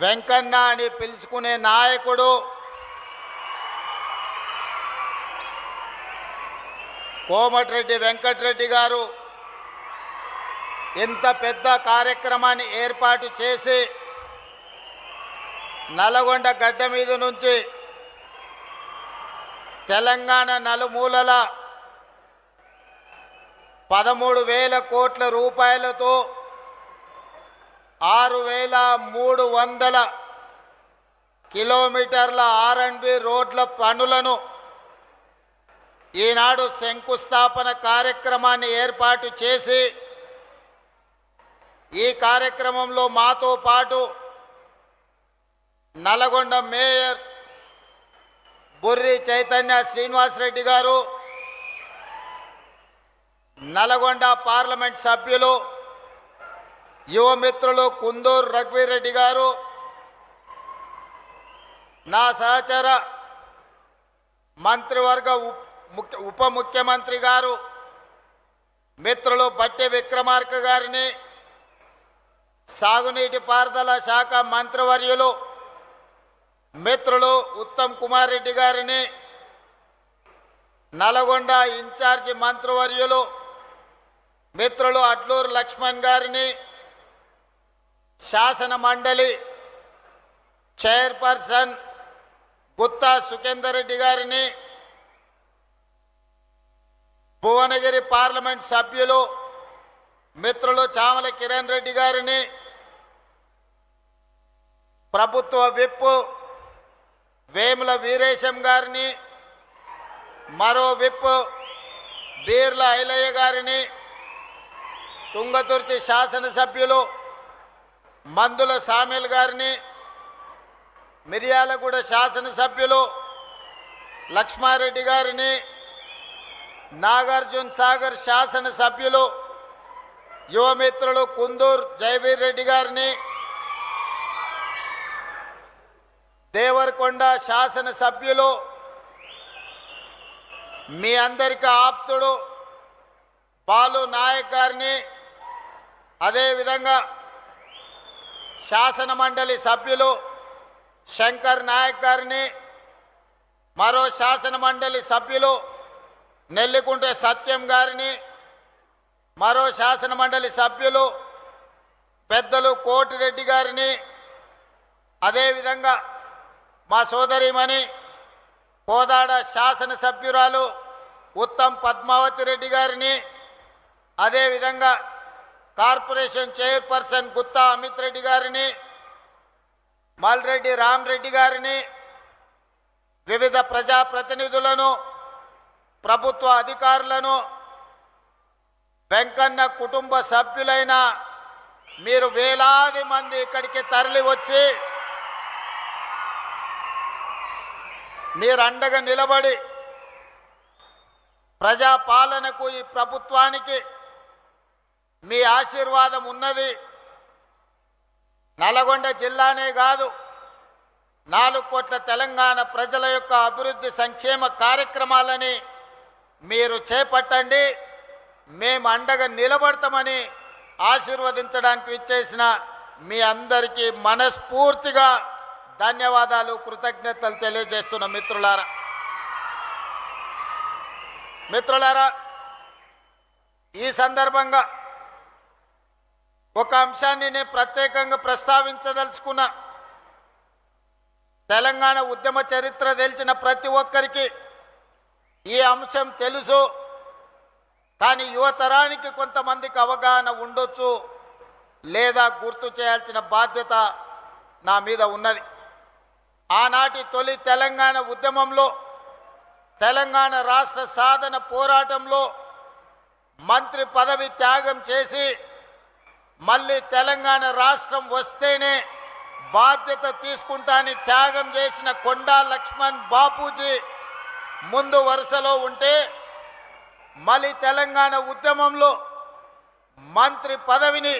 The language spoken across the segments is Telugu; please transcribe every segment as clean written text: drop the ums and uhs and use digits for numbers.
వెంకన్న అని పిలుచుకునే నాయకుడు కోమటిరెడ్డి వెంకటరెడ్డి గారు ఇంత పెద్ద కార్యక్రమాన్ని ఏర్పాటు చేసి నల్గొండ గడ్డ మీద నుంచి తెలంగాణ నలుమూలల 13,000 కోట్ల రూపాయలతో 6,300 కిలోమీటర్ల R&B రోడ్ల పనులను ఈనాడు శంకుస్థాపన కార్యక్రమాన్ని ఏర్పాటు చేసి ఈ కార్యక్రమంలో మాతో పాటు నల్గొండ మేయర్ బుర్రి చైతన్య శ్రీనివాసరెడ్డి గారు, నల్గొండ పార్లమెంట్ సభ్యులు యువమిత్రులు కుందూరు రఘువీరెడ్డి గారు, నా సహచర మంత్రివర్గ ఉప ముఖ్యమంత్రి గారు మిత్రులు బట్టి విక్రమార్క గారిని, సాగునీటి పారుదల శాఖ మంత్రివర్యులు మిత్రులు ఉత్తమ్ కుమార్ రెడ్డి గారిని, నల్గొండ ఇన్ఛార్జి మంత్రివర్యులు మిత్రులు అడ్లూరు లక్ష్మణ్ గారిని, శాసన మండలి చైర్పర్సన్ గుత్తా సుఖేందర్ రెడ్డి గారిని, భువనగిరి పార్లమెంట్ సభ్యులు మిత్రులు చామల కిరణ్ రెడ్డి గారిని, ప్రభుత్వ విప్ వేముల వీరేశం గారిని, మరో విప్ బీర్ల ఐలయ్య గారిని, తుంగతుర్తి శాసనసభ్యులు మందుల సామేల్ గారిని, మిర్యాలగూడ శాసనసభ్యులు లక్ష్మారెడ్డి గారిని, నాగార్జున సాగర్ శాసనసభ్యులు యువమిత్రులు కుందూరు జయవీర్ రెడ్డి గారిని, దేవరకొండ శాసనసభ్యులు మీ అందరికీ ఆప్తుడు బాలు నాయక్ గారిని, అదేవిధంగా శాసన మండలి సభ్యులు శంకర్ నాయక్ గారిని, మరో శాసన మండలి సభ్యులు నెల్లికుంట సత్యం గారిని, మరో శాసన మండలి సభ్యులు పెద్దలు కోటిరెడ్డి గారిని, అదేవిధంగా మా సోదరిమణి కోదాడ శాసనసభ్యురాలు ఉత్తమ్ పద్మావతి రెడ్డి గారిని, అదేవిధంగా కార్పొరేషన్ చైర్పర్సన్ గుత్తా అమిత్ రెడ్డి గారిని, మల్రెడ్డి రామరెడ్డి గారిని, వివిధ ప్రజాప్రతినిధులను, ప్రభుత్వ అధికారులను, వెంకన్న కుటుంబ సభ్యులైన మీరు వేలాది మంది ఇక్కడికి తరలి వచ్చి మీరు అండగా నిలబడి ప్రజాపాలనకు ఈ ప్రభుత్వానికి మీ ఆశీర్వాదం ఉన్నది. నల్గొండ జిల్లానే కాదు 4 కోట్ల తెలంగాణ ప్రజల యొక్క అభివృద్ధి సంక్షేమ కార్యక్రమాలని మీరు చేపట్టండి, మేము అండగా నిలబడతామని ఆశీర్వదించడానికి ఇచ్చేసిన మీ అందరికీ మనస్ఫూర్తిగా ధన్యవాదాలు, కృతజ్ఞతలు తెలియజేస్తున్న మిత్రులారా, ఈ సందర్భంగా ఒక అంశాన్ని నేను ప్రత్యేకంగా ప్రస్తావించదలుచుకున్నా. తెలంగాణ ఉద్యమ చరిత్ర తెలిసిన ప్రతి ఒక్కరికి ఈ అంశం తెలుసు, కానీ యువతరానికి కొంతమందికి అవగాహన ఉండొచ్చు లేదా గుర్తు చేయాల్సిన బాధ్యత నా మీద ఉన్నది. ఆనాటి తొలి తెలంగాణ ఉద్యమంలో, తెలంగాణ రాష్ట్ర సాధన పోరాటంలో మంత్రి పదవి త్యాగం చేసి మళ్ళీ తెలంగాణ రాష్ట్రం వస్తేనే బాధ్యత తీసుకుంటానని త్యాగం చేసిన కొండా లక్ష్మణ్ బాపూజీ ముందు వరుసలో ఉంటే, మళ్ళీ తెలంగాణ ఉద్యమంలో మంత్రి పదవిని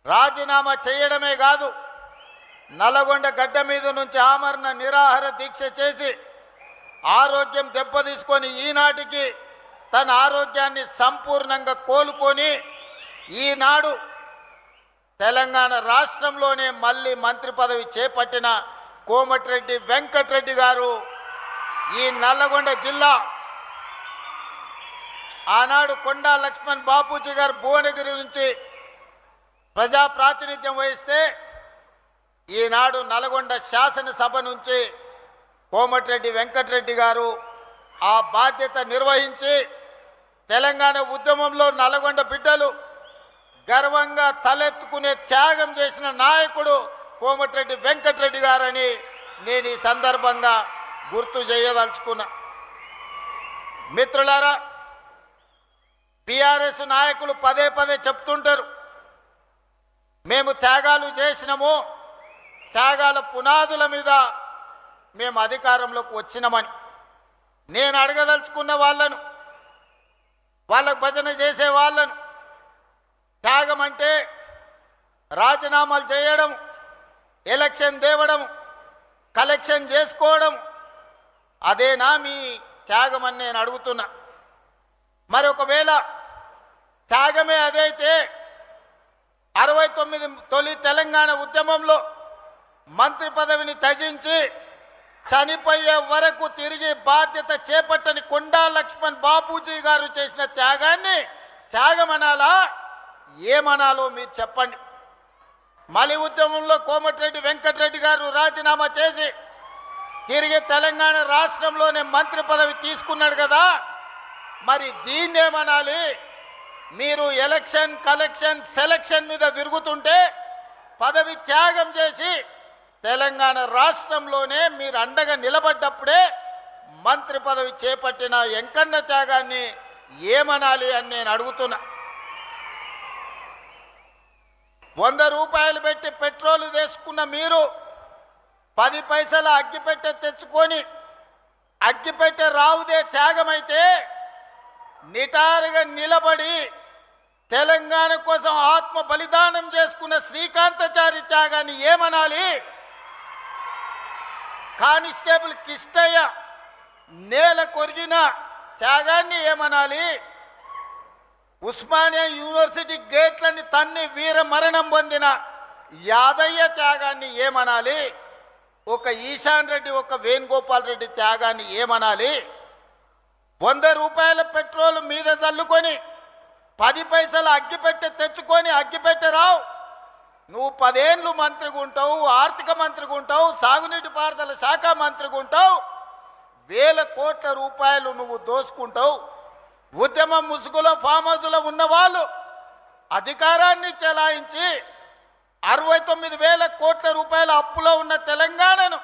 రాజీనామా చేయడమే కాదు, నల్గొండ గడ్డ మీద నుంచి ఆమరణ నిరాహార దీక్ష చేసి ఆరోగ్యం దెబ్బతీసుకొని ఈనాటికి తన ఆరోగ్యాన్ని సంపూర్ణంగా కోలుకొని ఈనాడు తెలంగాణ రాష్ట్రంలోనే మళ్ళీ మంత్రి పదవి చేపట్టిన కోమటిరెడ్డి వెంకటరెడ్డి గారు ఈ నల్లగొండ జిల్లా ఆనాడు కొండా లక్ష్మణ్ బాపూజీ గారు భువనగిరి నుంచి ప్రజా ప్రాతినిధ్యం వహిస్తే ఈనాడు నల్గొండ శాసనసభ నుంచి కోమటిరెడ్డి వెంకటరెడ్డి గారు ఆ బాధ్యత నిర్వహించి తెలంగాణ ఉద్యమంలో నల్గొండ బిడ్డలు గర్వంగా తలెత్తుకునే త్యాగం చేసిన నాయకుడు కోమటిరెడ్డి వెంకటరెడ్డి గారని నేను ఈ సందర్భంగా గుర్తు చేయదలుచుకున్నా. మిత్రులారా, బీఆర్ఎస్ నాయకులు పదే పదే చెప్తుంటారు, మేము త్యాగాలు చేసినాము, త్యాగాల పునాదుల మీద మేము అధికారంలోకి వచ్చినామని. నేను అడగదలుచుకున్న వాళ్ళకు భజన చేసే వాళ్ళను, త్యాగం అంటే రాజీనామాలు చేయడం, ఎలక్షన్ తేవడం, కలెక్షన్ చేసుకోవడం, అదేనా మీ త్యాగం అని నేను అడుగుతున్నా. మరి ఒకవేళ త్యాగమే అదైతే 69 తొలి తెలంగాణ ఉద్యమంలో మంత్రి పదవిని త్యజించి చనిపోయే వరకు తిరిగి బాధ్యత చేపట్టని కొండా లక్ష్మణ్ బాపూజీ గారు చేసిన త్యాగాన్ని త్యాగమనాలా, ఏమనాలో మీరు చెప్పండి. మలి ఉద్యమంలో కోమటిరెడ్డి వెంకటరెడ్డి గారు రాజీనామా చేసి తిరిగి తెలంగాణ రాష్ట్రంలోనే మంత్రి పదవి తీసుకున్నాడు కదా, మరి దీన్నేమనాలి? మీరు ఎలక్షన్, కలెక్షన్, సెలక్షన్ మీద తిరుగుతుంటే పదవి త్యాగం చేసి తెలంగాణ రాష్ట్రంలోనే మీరు అండగా నిలబడ్డప్పుడే మంత్రి పదవి చేపట్టిన ఎంకన్న త్యాగాన్ని ఏమనాలి అని నేను అడుగుతున్నా. 100 రూపాయలు పెట్టి పెట్రోలు తీసుకున్న మీరు 10 పైసల అగ్గిపెట్టె తెచ్చుకొని అగ్గిపెట్టె రావుదే త్యాగమైతే నిటారుగా నిలబడి తెలంగాణ కోసం ఆత్మ బలిదానం చేసుకున్న శ్రీకాంతాచారి త్యాగాన్ని ఏమనాలి? కానిస్టేబుల్ కిష్టయ్య నేల కొరిగిన త్యాగాన్ని ఏమనాలి? ఉస్మానియా యూనివర్సిటీ గేట్లని తన్ని వీర మరణం పొందిన యాదయ్య త్యాగాన్ని ఏమనాలి? ఒక ఈశాన్ రెడ్డి, ఒక వేణుగోపాల్ రెడ్డి త్యాగాన్ని ఏమనాలి? 100 రూపాయల పెట్రోల్ మీద చల్లుకొని 10 పైసలు అగ్గిపెట్టె తెచ్చుకొని అగ్గిపెట్టె రావు, నువ్వు 10 ఏళ్ళు మంత్రిగా ఉంటావు, ఆర్థిక మంత్రిగా ఉంటావు, సాగునీటి పారుదల శాఖ మంత్రిగా ఉంటావు, వేల కోట్ల రూపాయలు నువ్వు దోసుకుంటావు. ఉద్యమం ముసుగులో ఫామ్ హౌస్లో ఉన్నవాళ్ళు అధికారాన్ని చెలాయించి 69,000 కోట్ల రూపాయల అప్పులో ఉన్న తెలంగాణను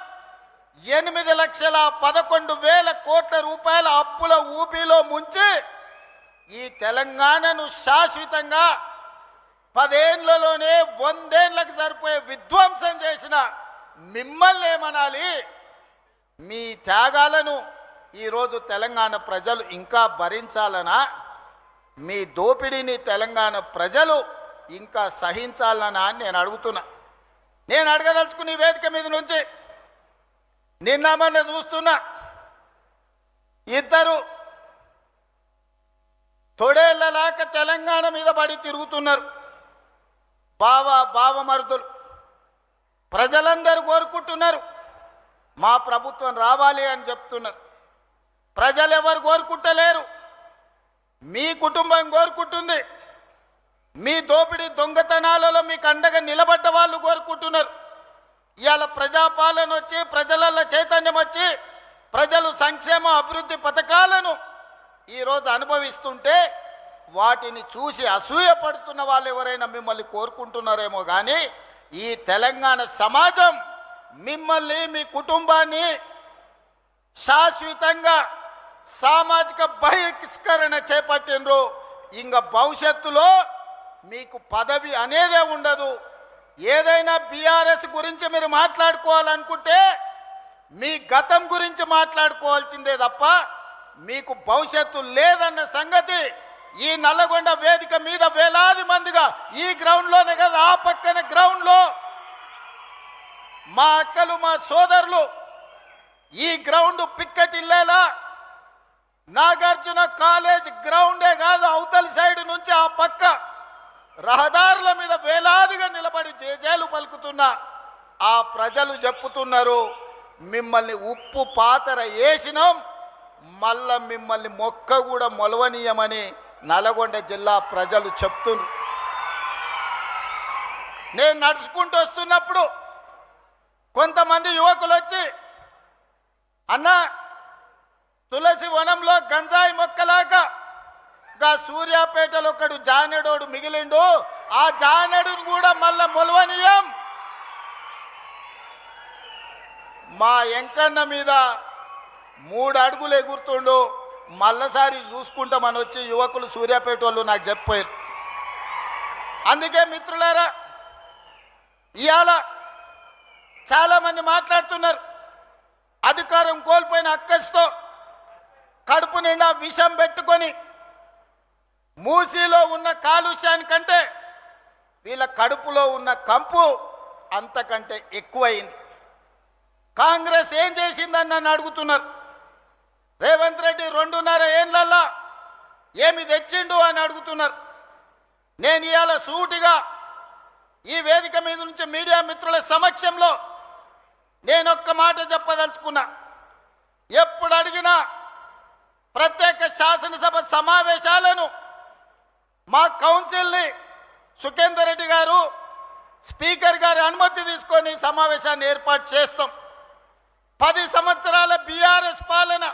8,11,000 కోట్ల రూపాయల అప్పుల ఊపిలో ముంచి ఈ తెలంగాణను శాశ్వతంగా 10 ఏళ్లలోనే 100 ఏళ్లకు సరిపోయే విధ్వంసం చేసిన మిమ్మల్ని ఏమనాలి? మీ త్యాగాలను ఈరోజు తెలంగాణ ప్రజలు ఇంకా భరించాలనా? మీ దోపిడీని తెలంగాణ ప్రజలు ఇంకా సహించాలనా అని నేను అడుగుతున్నా. నేను అడగదలుచుకున్న ఈ వేదిక మీద నుంచి నిన్న మొన్న చూస్తున్నా, ఇద్దరు తొడేళ్లలాక తెలంగాణ మీద పడి తిరుగుతున్నారు. బావమరుదులు ప్రజలందరూ కోరుకుంటున్నారు, మా ప్రభుత్వం రావాలి అని చెప్తున్నారు. ప్రజలు ఎవరు కోరుకుంటలేరు, మీ కుటుంబం కోరుకుంటుంది. మీ దోపిడీ దొంగతనాలలో మీకు అండగా నిలబడ్డ వాళ్ళు కోరుకుంటున్నారు. ఇవాళ ప్రజాపాలన వచ్చి ప్రజలలో చైతన్యం వచ్చి ప్రజలు సంక్షేమ అభివృద్ధి పథకాలను ఈరోజు అనుభవిస్తుంటే వాటిని చూసి అసూయపడుతున్న వాళ్ళు ఎవరైనా మిమ్మల్ని కోరుకుంటున్నారేమో కానీ ఈ తెలంగాణ సమాజం మిమ్మల్ని, మీ కుటుంబాన్ని శాశ్వతంగా సామాజిక బహిష్కరణ చేపట్టినరు. ఇంకా భవిష్యత్తులో మీకు పదవి అనేదే ఉండదు. ఏదైనా బీఆర్ఎస్ గురించి మీరు మాట్లాడుకోవాలనుకుంటే మీ గతం గురించి మాట్లాడుకోవాల్సిందే తప్ప మీకు భవిష్యత్తు లేదన్న సంగతి ఈ నల్లగొండ వేదిక మీద వేలాది మందిగా ఈ గ్రౌండ్లోనే కదా, ఆ పక్కన గ్రౌండ్లో మా అక్కలు, మా సోదరులు ఈ గ్రౌండ్ పిక్కటిల్లేలా నాగార్జున కాలేజ్ గ్రౌండే కాదు, అవతలి సైడ్ నుంచి ఆ పక్క రహదారుల మీద వేలాదిగా నిలబడి జేజేలు పలుకుతున్న ఆ ప్రజలు చెప్పుతున్నారు, మిమ్మల్ని ఉప్పు పాతర వేసినాం, మళ్ళా మిమ్మల్ని మొక్క కూడా మొలవనీయమని నల్గొండ జిల్లా ప్రజలు చెప్తున్నారు. నేను నడుచుకుంటూ వస్తున్నప్పుడు కొంతమంది యువకులు వచ్చి, అన్నా తులసి వనంలో గంజాయి మొక్కలాగా గా సూర్యాపేటలో ఒకడు జానెడోడు మిగిలిండు, ఆ జానెడును కూడా మళ్ళా మొలవనీయం, మా ఎంకన్న మీద 3 అడుగులు ఎగురుతుండు, మళ్ళసారి చూసుకుంటామని వచ్చి యువకులు సూర్యాపేట వాళ్ళు నాకు చెప్పారు. అందుకే మిత్రులారా, ఇవాళ చాలామంది మాట్లాడుతున్నారు, అధికారం కోల్పోయిన అక్కస్తో కడుపు నిండా విషం పెట్టుకొని మూసీలో ఉన్న కాలుష్యానికంటే వీళ్ళ కడుపులో ఉన్న కంపు అంతకంటే ఎక్కువైంది. కాంగ్రెస్ ఏం చేసిందని నన్ను అడుగుతున్నారు. రేవంత్ రెడ్డి 2.5 ఏళ్లలో ఏమి తెచ్చిండు అని అడుగుతున్నారు. నేను ఇవాళ సూటిగా ఈ వేదిక మీద నుంచి మీడియా మిత్రుల సమక్షంలో నేను ఒక్క మాట చెప్పదలుచుకున్నా. ఎప్పుడు అడిగినా ప్రత్యేక శాసనసభ సమావేశాలను మా కౌన్సిల్ని సుఖేందర్ రెడ్డి గారు స్పీకర్ గారి అనుమతి తీసుకొని సమావేశాన్ని ఏర్పాటు చేస్తాం. 10 సంవత్సరాల బీఆర్ఎస్ పాలన